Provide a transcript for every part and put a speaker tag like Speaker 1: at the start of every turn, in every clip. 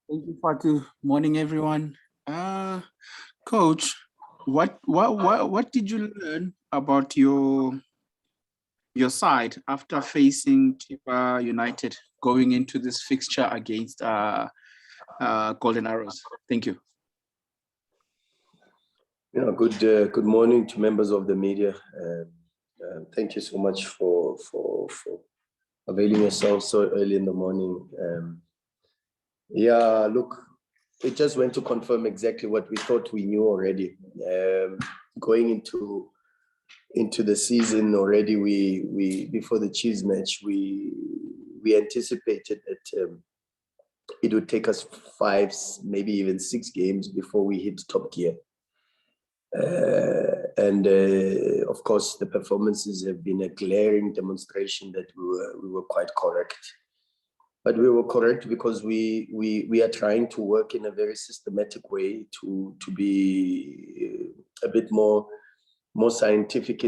Speaker 1: Thank you, Fatu. Morning, everyone. Uh, Coach, what did you learn about your side after facing Tifa United going into this fixture against Golden Arrows? Thank you.
Speaker 2: Good morning to members of the media. Thank you so much for availing yourself so early in the morning. Look, it just went to confirm exactly what we thought we knew already. Going into the season already, we before the Chiefs match, we anticipated that it would take us 5, maybe even 6 games before we hit top gear. Of course, the performances have been a glaring demonstration that we were quite correct. But we were correct because we are trying to work in a very systematic way to be a bit more scientific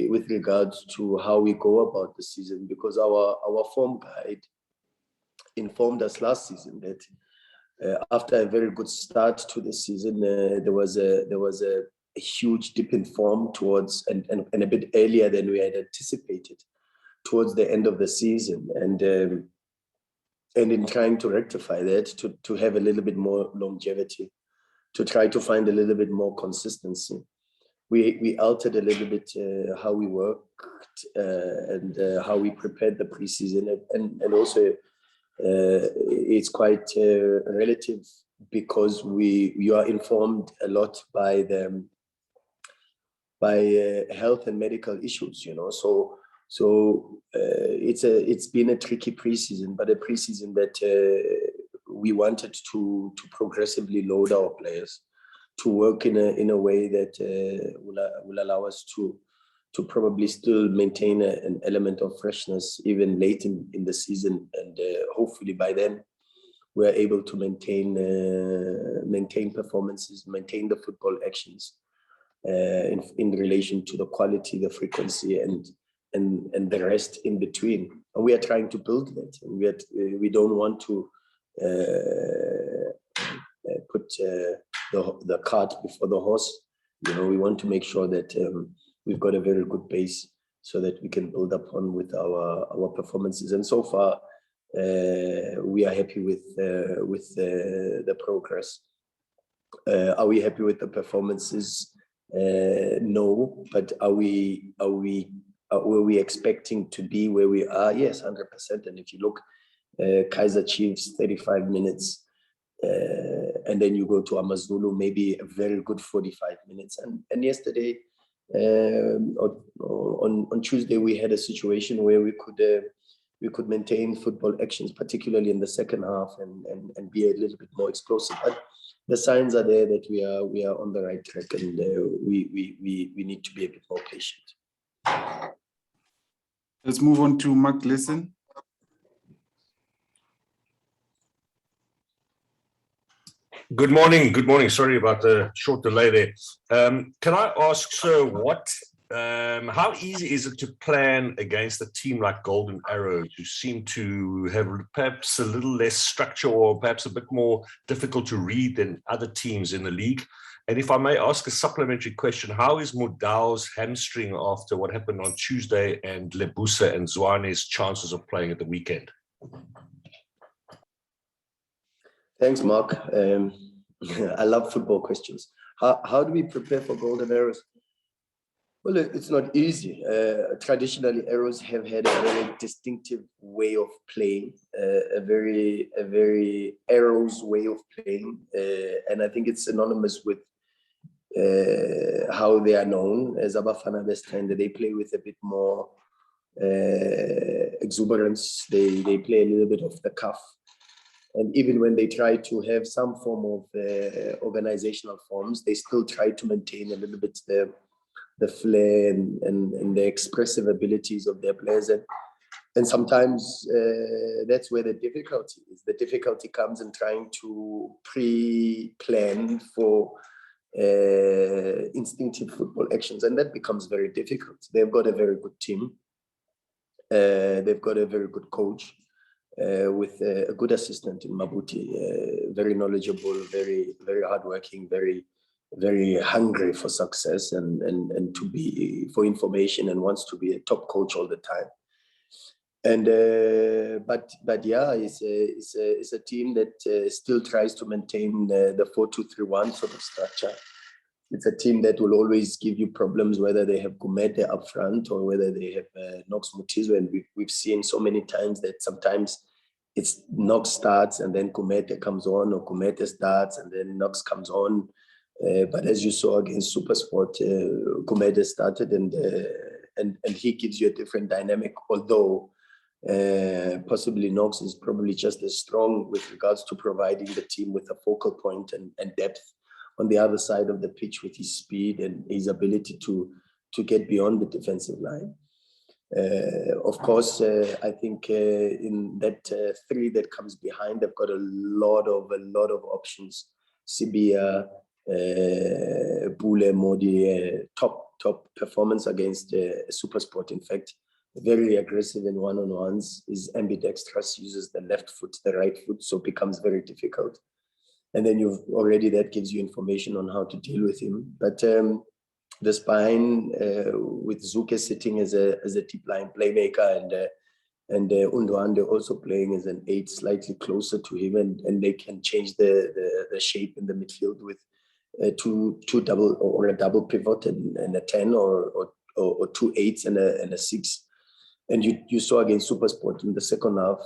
Speaker 2: with regards to how we go about the season, because our form guide informed us last season that after a very good start to the season, there was a huge dip in form towards and a bit earlier than we had anticipated towards the end of the season, and in trying to rectify that, to have a little bit more longevity, to try to find a little bit more consistency, we altered a little bit how we worked and how we prepared the preseason, and also it's quite relative because you are informed a lot by health and medical issues, so it's been a tricky preseason, but a preseason that we wanted to progressively load our players to work in a way that will allow us to probably still maintain an element of freshness even late in the season, and hopefully by then we're able to maintain performances, maintain the football actions in relation to the quality, the frequency, and the rest in between. And we are trying to build that, and we don't want to put the cart before the horse. We want to make sure that we've got a very good base so that we can build upon with our performances. And so far, we are happy with the progress. Are we happy with the performances? No, but were we expecting to be where we are? Yes, 100%. And if you look, Kaizer Chiefs 35 minutes, and then you go to Amazulu, maybe a very good 45 minutes. And yesterday, on Tuesday, we had a situation where we could maintain football actions, particularly in the second half, and be a little bit more explosive. But the signs are there that we are on the right track, and we need to be a bit more patient.
Speaker 1: Let's move on to Mark Gleason.
Speaker 3: Good morning. Sorry about the short delay there. Can I ask, sir, how easy is it to plan against a team like Golden Arrows, who seem to have perhaps a little less structure or perhaps a bit more difficult to read than other teams in the league? And if I may ask a supplementary question, how is Mudau's hamstring after what happened on Tuesday, and Lebusa and Zwane's chances of playing at the weekend?
Speaker 2: Thanks, Mark. I love football questions. How do we prepare for Golden Arrows? Well, it's not easy. Traditionally, Arrows have had a very distinctive way of playing, a very Arrows way of playing, and I think it's synonymous with how they are known as Abafana Westend. They play with a bit more exuberance. They play a little bit off the cuff. And even when they try to have some form of organizational forms, they still try to maintain a little bit the flair and the expressive abilities of their players. And sometimes that's where the difficulty is. The difficulty comes in trying to pre-plan for instinctive football actions, and that becomes very difficult. They've got a very good team. They've got a very good coach. with a good assistant in Mabuti, very knowledgeable, very, very hardworking, very, very hungry for success and to be for information and wants to be a top coach all the time. And but yeah, it's a team that still tries to maintain the 4-2-3-1 sort of structure. It's a team that will always give you problems, whether they have Gumede up front or whether they have Knox Mutizwe. And we've seen so many times that sometimes it's Knox starts and then Gumede comes on, or Gumede starts and then Knox comes on. But as you saw against SuperSport, Gumede started and he gives you a different dynamic, although possibly Knox is probably just as strong with regards to providing the team with a focal point and depth on the other side of the pitch with his speed and his ability to get beyond the defensive line. Of course, I think in that three that comes behind, they've got a lot of options. Sibia, Bule, Modi, top performance against SuperSport. In fact, very aggressive in one-on-ones, is ambidextrous, uses the left foot, the right foot, so it becomes very difficult. And then that gives you information on how to deal with him. But the spine with Zuke sitting as a deep line playmaker and Undwande also playing as an 8, slightly closer to him, and they can change the shape in the midfield with two double or a double pivot and a 10 or 2 8s and a 6. And you saw against SuperSport in the second half,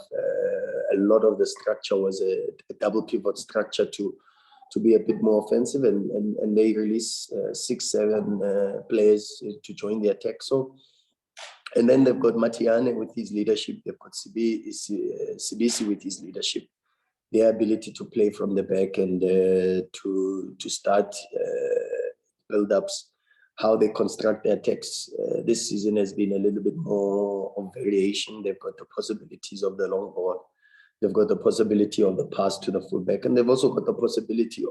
Speaker 2: a lot of the structure was a double pivot structure to be a bit more offensive, and they release 6-7 players to join the attack. So, and then they've got Matiane with his leadership, they've got Sibisi with his leadership, their ability to play from the back and to start build-ups, how they construct their attacks. This season has been a little bit more of variation. They've got the possibilities of the long ball. They've got the possibility of the pass to the fullback. And they've also got the possibility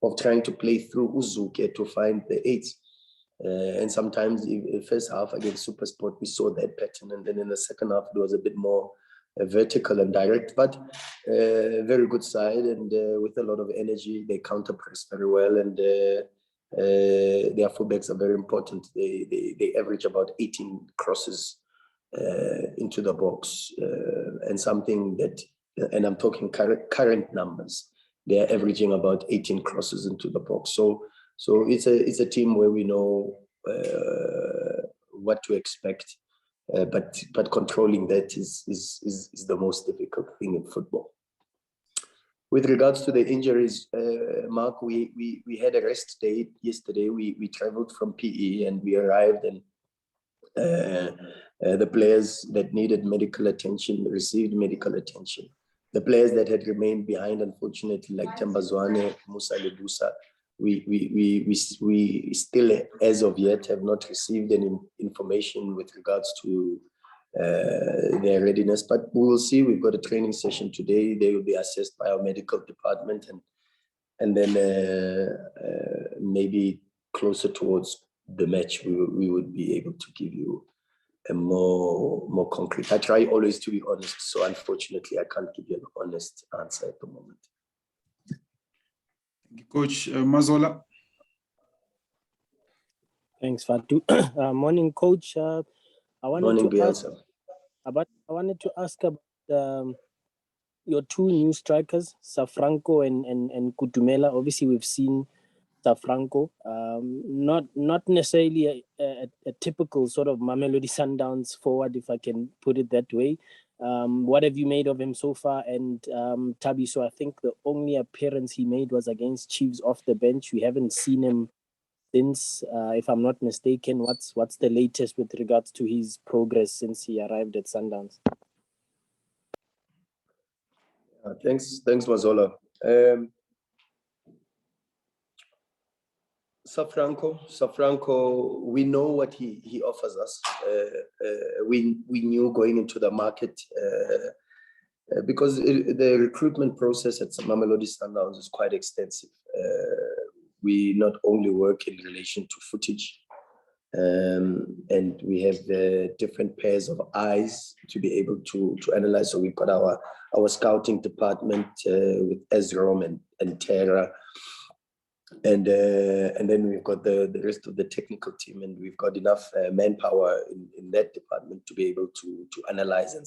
Speaker 2: of trying to play through Uzuke to find the 8s. And sometimes in the first half against SuperSport, we saw that pattern. And then in the second half, it was a bit more vertical and direct, but very good side. And with a lot of energy, they counter press very well. And their fullbacks are very important. They average about 18 crosses into the box, and something that, and I'm talking current numbers, they're averaging about 18 crosses into the box. So it's a team where we know what to expect, but controlling that is the most difficult thing in football. With regards to the injuries, Mark, we had a rest day yesterday. We traveled from PE and we arrived, and the players that needed medical attention received medical attention. The players that had remained behind, unfortunately, like Tambazwane, Musa Lebusa, we still, as of yet, have not received any information with regards to their readiness, but we will see. We've got a training session today. They will be assessed by our medical department, and then maybe closer towards the match, we would be able to give you a more concrete. I try always to be honest, so unfortunately I can't give you an honest answer at the moment.
Speaker 1: Thank you, Coach. Mazola.
Speaker 4: Thanks, Fatu. Morning, Coach. I wanted to ask about your two new strikers, Safranco and Kutumela. Obviously, we've seen Safranco, not necessarily a typical sort of Mamelodi Sundowns forward, if I can put it that way. What have you made of him so far? And Tabiso, I think the only appearance he made was against Chiefs off the bench. We haven't seen him since, if I'm not mistaken. What's the latest with regards to his progress since he arrived at Sundowns?
Speaker 2: Thanks, Mazola. Safranco, we know what he offers us. We knew going into the market because the recruitment process at Mamelodi Sundowns is quite extensive. We not only work in relation to footage, And we have different pairs of eyes to be able to analyze. So we've got our scouting department with Ezrom and Tara, and then we've got the rest of the technical team, and we've got enough manpower in that department to be able to analyze and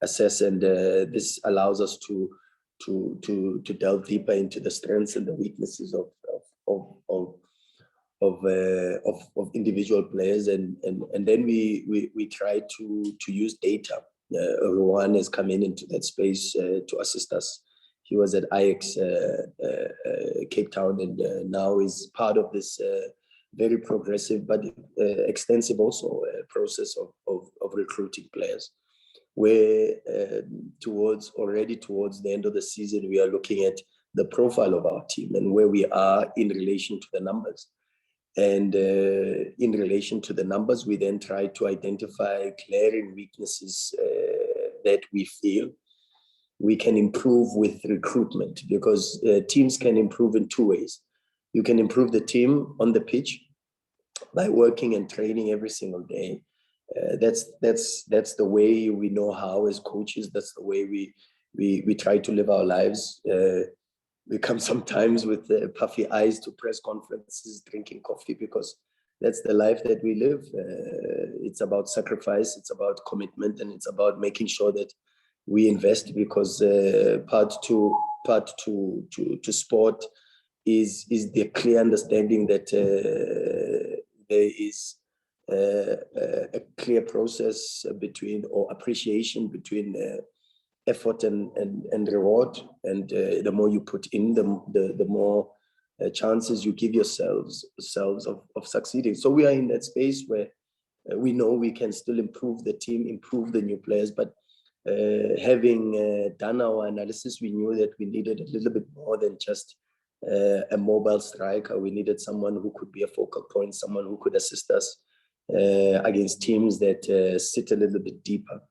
Speaker 2: assess, and this allows us to delve deeper into the strengths and the weaknesses of individual players, and then we try to use data. Rhulani has come into that space to assist us. He was at Ajax Cape Town, and now is part of this very progressive but extensive also process of recruiting players. Where towards the end of the season, we are looking at the profile of our team and where we are in relation to the numbers. And in relation to the numbers, we then try to identify glaring weaknesses that we feel we can improve with recruitment, because teams can improve in two ways. You can improve the team on the pitch by working and training every single day. That's the way we know how as coaches. That's the way we try to live our lives. We come sometimes with puffy eyes to press conferences, drinking coffee, because that's the life that we live. It's about sacrifice, it's about commitment, and it's about making sure that we invest, because part to sport is the clear understanding that there is a clear process between, or appreciation between effort and reward, and the more you put in, the more chances you give yourselves of succeeding. So we are in that space where we know we can still improve the team, improve the new players, but having done our analysis, we knew that we needed a little bit more than just a mobile striker. We needed someone who could be a focal point, someone who could assist us against teams that sit a little bit deeper.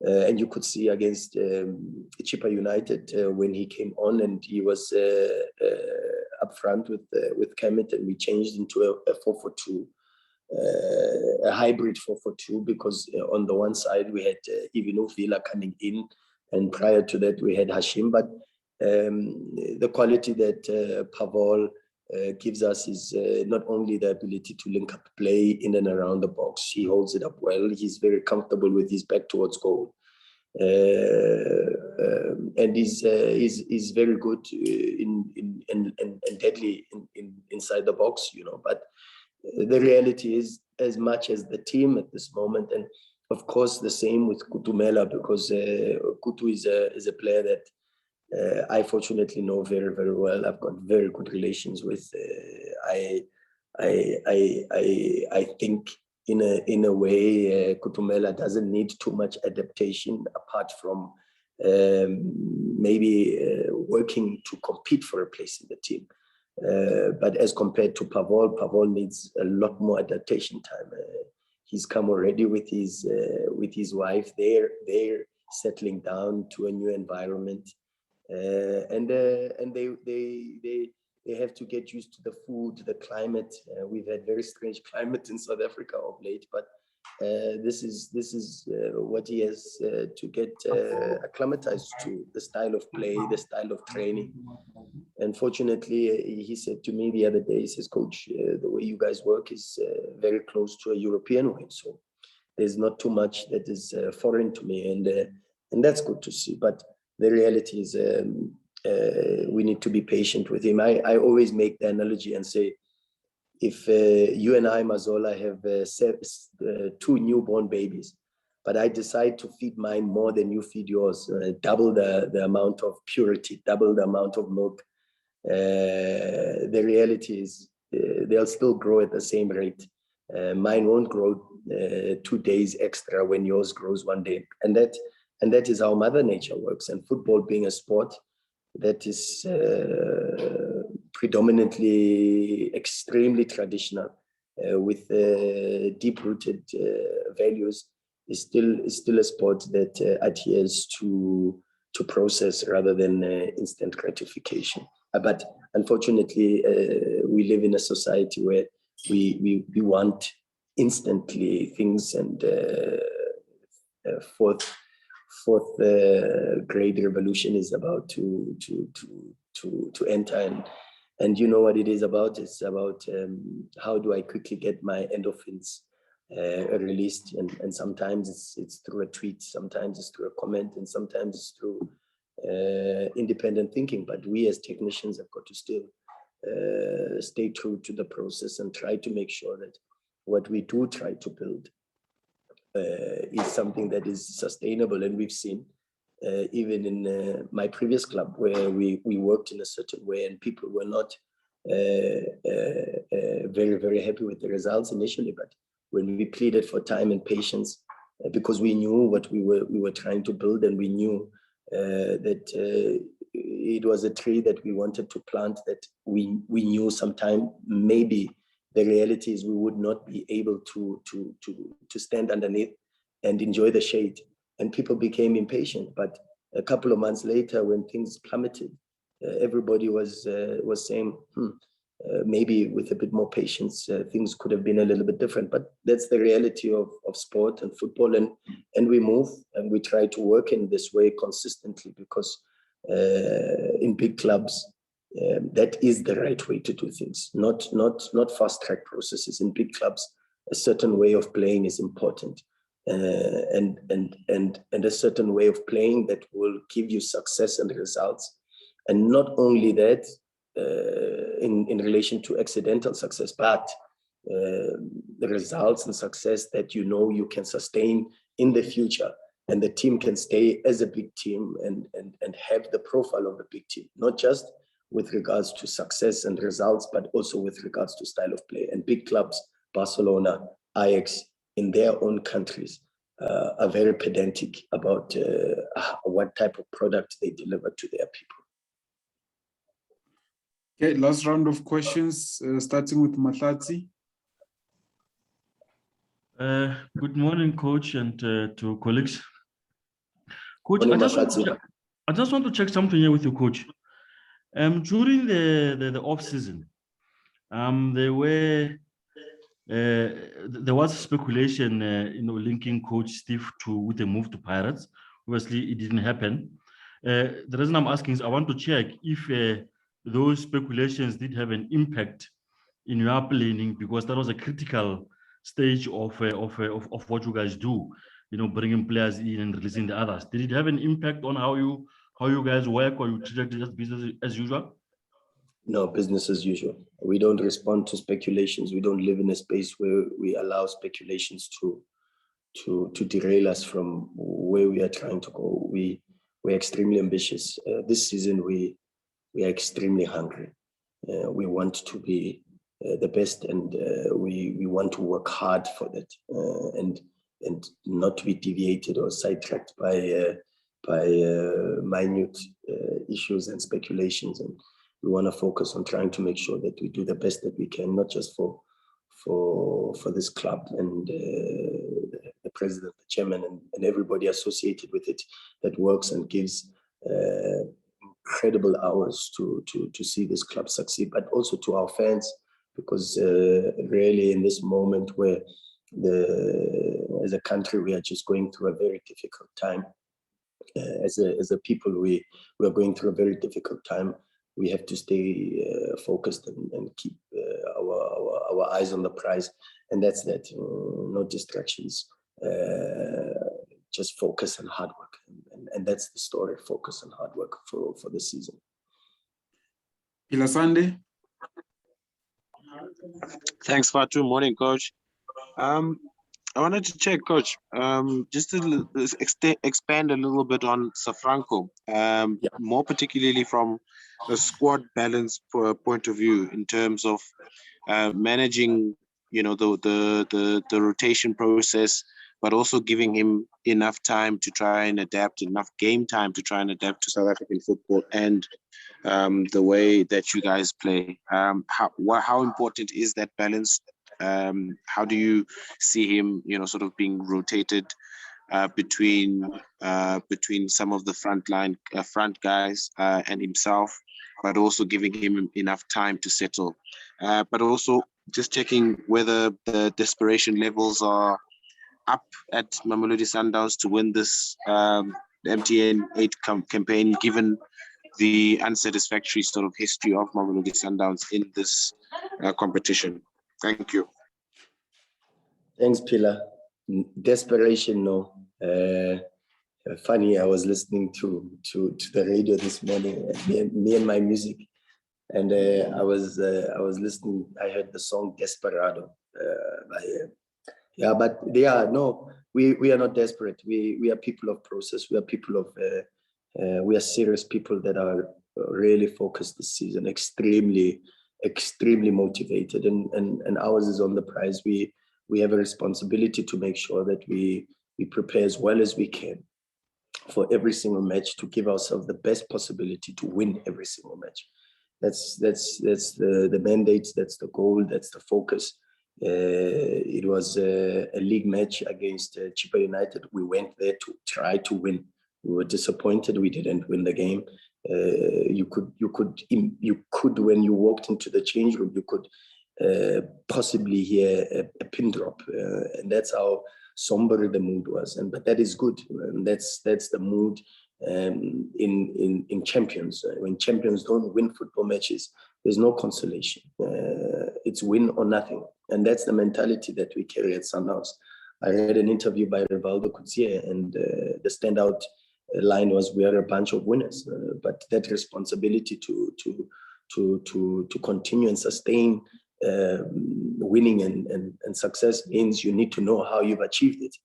Speaker 2: And you could see against Chippa United when he came on, and he was up front with Kemet, and we changed into a 4-4-2. A hybrid 4-4-2, because on the one side we had Ivino Villa coming in, and prior to that we had Hashim. But the quality that Pavol gives us is not only the ability to link up play in and around the box. He holds it up well. He's very comfortable with his back towards goal, and he's very good and deadly inside the box, you know. But the reality is, as much as the team at this moment, and of course the same with Kutumela, because Kutu is a player that I fortunately know very, very well. I've got very good relations with. I think in a way Kutumela doesn't need too much adaptation, apart from maybe working to compete for a place in the team. But as compared to Pavol needs a lot more adaptation time. He's come already with his wife. They're settling down to a new environment, and they have to get used to the food, the climate. We've had very strange climate in South Africa of late, but this is what he has to get acclimatized to, the style of play, the style of training. And fortunately, he said to me the other day, he says, "Coach, the way you guys work is very close to a European way. So there's not too much that is foreign to me." And that's good to see. But the reality is we need to be patient with him. I always make the analogy and say, if you and I, Mazola, have 2 newborn babies, but I decide to feed mine more than you feed yours, double the amount of purity, double the amount of milk, the reality is they'll still grow at the same rate. Mine won't grow 2 days extra when yours grows 1 day. And that is how Mother Nature works. And football being a sport that is predominantly extremely traditional, with deep-rooted values, is still a sport that adheres to process rather than instant gratification. But unfortunately, we live in a society where we want instantly things, and fourth grade revolution is about to enter, and you know what it is about. It's about how do I quickly get my endorphins released, and sometimes it's through a tweet, sometimes it's through a comment, and sometimes it's through independent thinking. But we as technicians have got to still stay true to the process and try to make sure that what we do try to build is something that is sustainable. And we've seen even in my previous club where we worked in a certain way and people were not very, very happy with the results initially. But when we pleaded for time and patience, because we knew what we were trying to build, and we knew that it was a tree that we wanted to plant, that we knew sometime maybe the reality is we would not be able to stand underneath and enjoy the shade, and people became impatient. But a couple of months later, when things plummeted, everybody was saying, maybe with a bit more patience, things could have been a little bit different. But that's the reality of sport and football, and we move and we try to work in this way consistently, because in big clubs, that is the right way to do things, not fast track processes. In big clubs, a certain way of playing is important, and a certain way of playing that will give you success and results. And not only that, in relation to accidental success, but the results and success that you can sustain in the future, and the team can stay as a big team and have the profile of a big team, not just with regards to success and results, but also with regards to style of play. And big clubs, Barcelona, Ajax, in their own countries, are very pedantic about what type of product they deliver to their people.
Speaker 1: Okay, last round of questions, starting with Mahlatsi.
Speaker 5: Good morning, Coach, and to colleagues. Coach,
Speaker 2: Morning,
Speaker 5: I just want to check something here with you, Coach. During the off season, there was speculation, linking Coach Steve with a move to Pirates. Obviously, it didn't happen. The reason I'm asking is I want to check if those speculations did have an impact in your planning, because that was a critical stage of what you guys do, bringing players in and releasing the others. Did it have an impact on how you guys work, or you treat it just business as usual?
Speaker 2: No, business as usual. We don't respond to speculations. We don't live in a space where we allow speculations to derail us from where we are trying to go. We're extremely ambitious. This season, we are extremely hungry. We want to be the best, and we want to work hard for that, and not to be deviated or sidetracked by minute issues and speculations. And we want to focus on trying to make sure that we do the best that we can, not just for this club and the president, the chairman, and everybody associated with it that works and gives incredible hours to see this club succeed, but also to our fans, because really in this moment where as a country we are just going through a very difficult time, as a people we are going through a very difficult time. We have to stay focused and keep our eyes on the prize, and that's that. No distractions, just focus and hard work, and that's the story. Focus and hard work for the season.
Speaker 1: Ilasande.
Speaker 6: Thanks, Fatu. Morning, Coach. I wanted to check, Coach, just to expand a little bit on Safranco, more particularly from a squad balance point of view, in terms of managing, the rotation process, but also giving him enough time to try and adapt, enough game time to try and adapt to South African football and the way that you guys play. How important is that balance? How do you see him, sort of being rotated between some of the front guys and himself, but also giving him enough time to settle? But also just checking whether the desperation levels are up at Mamelodi Sundowns to win this MTN 8 campaign, given the unsatisfactory sort of history of Mamelodi Sundowns in this competition. Thank you.
Speaker 2: Thanks, Pilar. Desperation, no. Funny, I was listening to the radio this morning, me and my music, and I was listening. I heard the song Desperado yeah, but we are not desperate. We are people of process. We are people of we are serious people that are really focused this season, extremely motivated, and ours is on the prize. We have a responsibility to make sure that we prepare as well as we can for every single match, to give ourselves the best possibility to win every single match. That's the mandate, that's the goal, that's the focus. It was a league match against Chippa United. We went there to try to win. We were disappointed we didn't win the game. You could when you walked into the change room, you could possibly hear a pin drop, and that's how somber the mood was. But that is good, and that's the mood in champions. When champions don't win football matches, there's no consolation. It's win or nothing, and that's the mentality that we carry at Sundowns. I read an interview by Rivaldo Coetzee, and the standout line was, "We are a bunch of winners." But that responsibility to continue and sustain winning and success means you need to know how you've achieved it,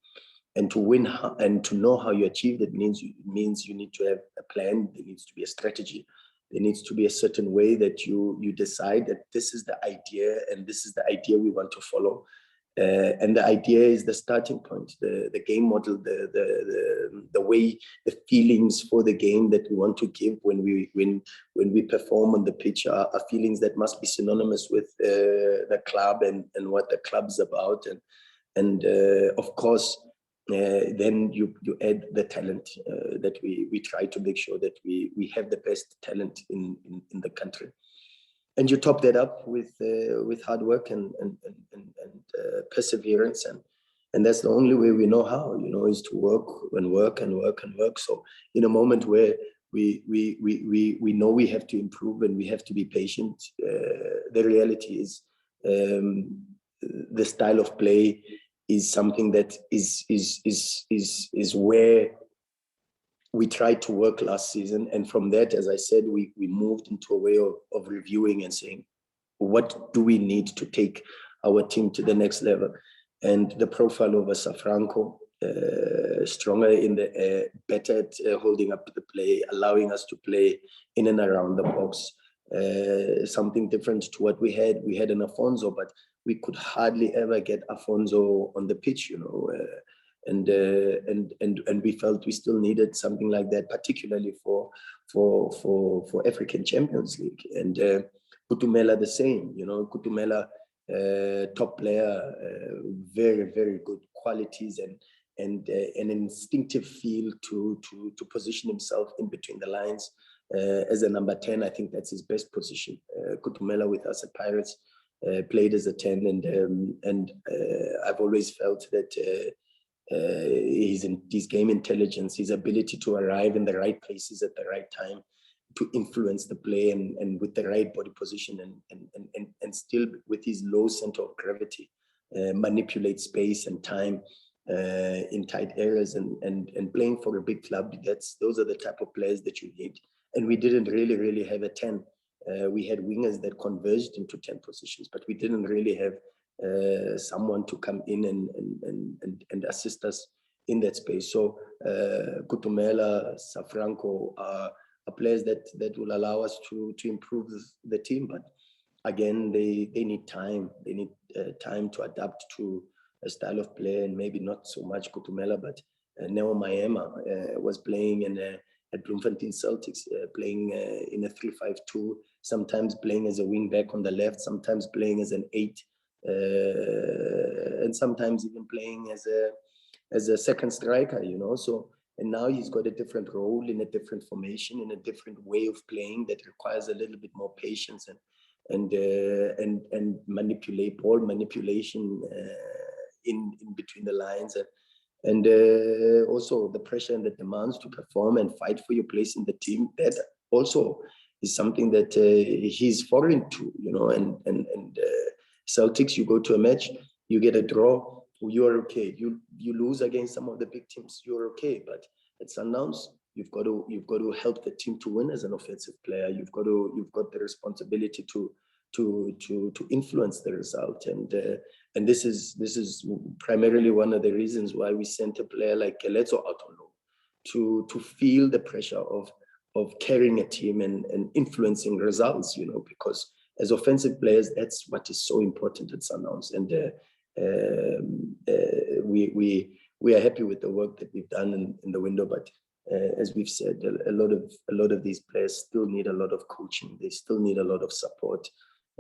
Speaker 2: and to win and to know how you achieved it means you need to have a plan. There needs to be a strategy. There needs to be a certain way that you decide that this is the idea and this is the idea we want to follow. And the idea is the starting point, the game model, the way, the feelings for the game that we want to give when we perform on the pitch are feelings that must be synonymous with the club and what the club's about, and of course then you add the talent that we try to make sure that we have the best talent in the country. And you top that up with hard work and perseverance, and that's the only way we know how, is to work and work and work and work. So in a moment where we know we have to improve and we have to be patient, the reality is the style of play is something that is where we tried to work last season. And from that, as I said, we moved into a way of reviewing and saying, what do we need to take our team to the next level? And the profile of a Safranco, stronger in the air, better at holding up the play, allowing us to play in and around the box, something different to what we had. We had an Afonso, but we could hardly ever get Afonso on the pitch, and we felt we still needed something like that, particularly for African Champions League. And Kutumela the same, Kutumela, top player, very, very good qualities and an instinctive feel to position himself in between the lines. As a number 10, I think that's his best position. Kutumela with us at Pirates played as a 10, and I've always felt that his game intelligence, his ability to arrive in the right places at the right time, to influence the play and with the right body position and still with his low center of gravity, manipulate space and time in tight areas and playing for a big club. Those are the type of players that you need. And we didn't really have a 10. We had wingers that converged into 10 positions, but we didn't really have someone to come in and assist us in that space. So Kutumela, Safranco are players that will allow us to improve the team. But again, they need time. They need time to adapt to a style of play, and maybe not so much Kutumela, but Neo Maema was playing at Bloemfontein Celtics, playing in a 3-5-2, sometimes playing as a wing back on the left, sometimes playing as an 8, and sometimes even playing as a second striker, So, and now he's got a different role in a different formation, in a different way of playing that requires a little bit more patience and manipulate ball manipulation in between the lines, and also the pressure and the demands to perform and fight for your place in the team. That also is something that he's foreign to, you know. And Celtics, you go to a match, you get a draw, you're okay. You lose against some of the big teams, you're okay. But at Sundowns, you've got to help the team to win as an offensive player. You've got the responsibility to influence the result, and this is primarily one of the reasons why we sent a player like Keletso out on loan, to feel the pressure of carrying a team and influencing results, you know, because as offensive players, that's what is so important at Sundowns. And we are happy with the work that we've done in the window, but as we've said, a lot of these players still need a lot of coaching. They still need a lot of support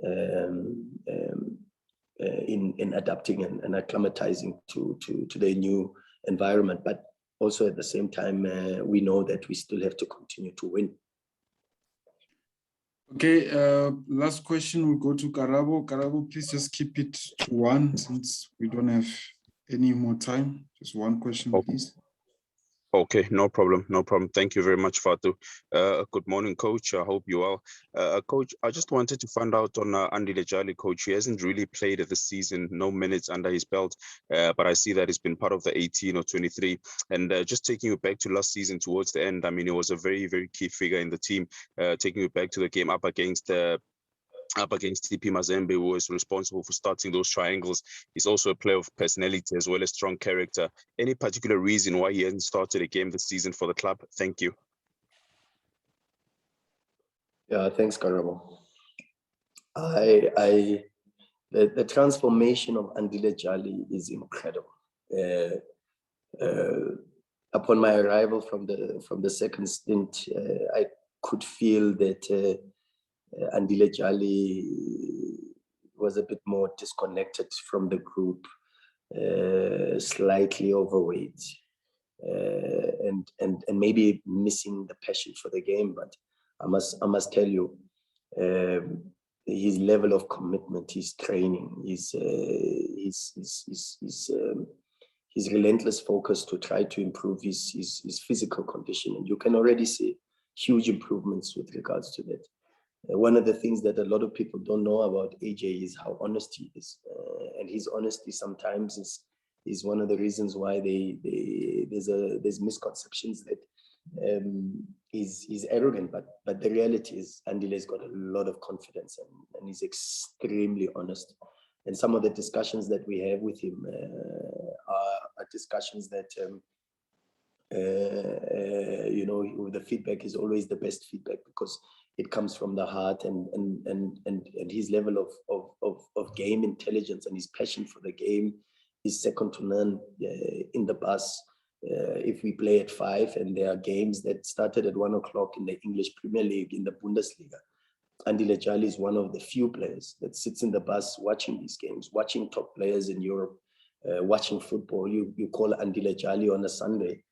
Speaker 2: in adapting and acclimatizing to their new environment. But also at the same time, we know that we still have to continue to win.
Speaker 1: Okay, last question will go to Karabo. Karabo, please just keep it to one since we don't have any more time. Just one question, please.
Speaker 7: Okay, no problem. Thank you very much, Fatu. Good morning, Coach. I hope you are. Coach, I just wanted to find out on Andile Jali, Coach. He hasn't really played this season, no minutes under his belt, but I see that he's been part of the 18 or 23. And just taking you back to last season towards the end, I mean, he was a very, very key figure in the team, taking you back to the game up against TP Mazembe, who was responsible for starting those triangles. He's also a player of personality as well as strong character. Any particular reason why he hasn't started a game this season for the club? Thank you.
Speaker 2: Yeah, thanks, Karabo. The transformation of Andile Jali is incredible. Upon my arrival from the second stint, I could feel that Andile Jali was a bit more disconnected from the group, slightly overweight, and maybe missing the passion for the game. But I must tell you, his level of commitment, his training, his relentless focus to try to improve his physical condition, and you can already see huge improvements with regards to that. One of the things that a lot of people don't know about AJ is how honest he is, and his honesty sometimes is one of the reasons why there's misconceptions that he's arrogant, but the reality is Andile's got a lot of confidence and he's extremely honest. And some of the discussions that we have with him are discussions that you know, the feedback is always the best feedback because it comes from the heart, and his level of game intelligence and his passion for the game is second to none. In the bus, if we play at 5 and there are games that started at 1 o'clock in the English Premier League, in the Bundesliga, Andile Jali is one of the few players that sits in the bus watching these games, watching top players in Europe, watching football. You call Andile Jali on a Sunday,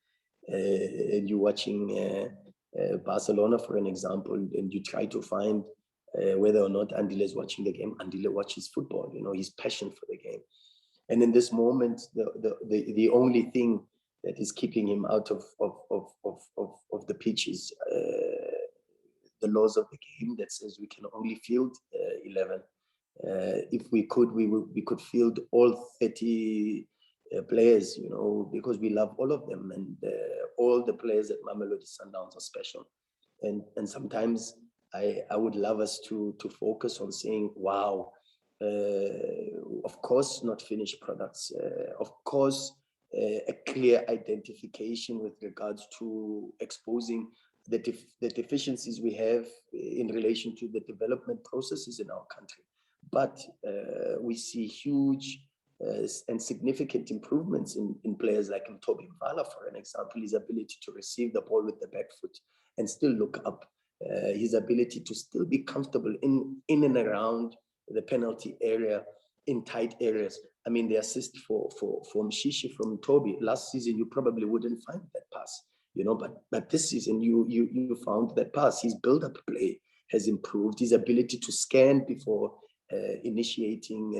Speaker 2: and you're watching Barcelona, for an example, and you try to find whether or not Andile is watching the game. Andile watches football, you know, his passion for the game. And in this moment, the only thing that is keeping him out of the pitch is the laws of the game that says we can only field 11. If we could field all 30 players, you know, because we love all of them, and all the players at Mamelodi Sundowns are special. And sometimes I would love us to focus on saying, wow, of course, not finished products, of course, a clear identification with regards to exposing the deficiencies we have in relation to the development processes in our country. But we see huge and significant improvements in players like Toby Vala, for an example, his ability to receive the ball with the back foot and still look up, his ability to still be comfortable in and around the penalty area, in tight areas. I mean, the assist for Mshishi from Toby last season, you probably wouldn't find that pass, you know, but this season you found that pass. His build-up play, has improved. His ability to scan before initiating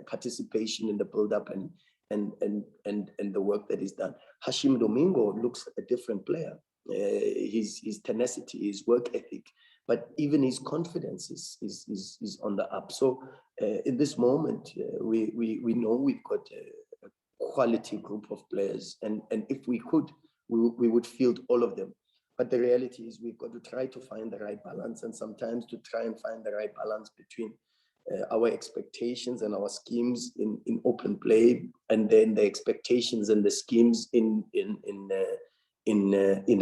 Speaker 2: participation in the build-up and the work that is done. Hashim Domingo looks a different player. His tenacity, his work ethic, but even his confidence is on the up. So in this moment, we know we've got a quality group of players, and if we could, we would field all of them. But the reality is we've got to try to find the right balance, and sometimes to try and find the right balance between our expectations and our schemes in open play, and then the expectations and the schemes in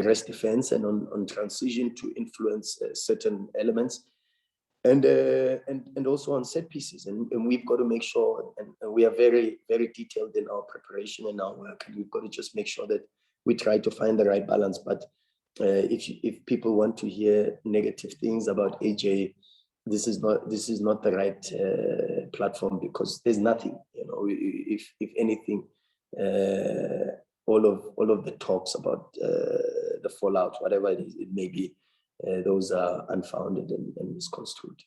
Speaker 2: rest defense and on transition to influence certain elements, and also on set pieces. And we've got to make sure, and we are very, very detailed in our preparation and our work, and we've got to just make sure that we try to find the right balance. But if people want to hear negative things about AJ, this is not the right platform, because there's nothing, if anything, all of the talks about the fallout, whatever it is, it may be, those are unfounded and misconstrued.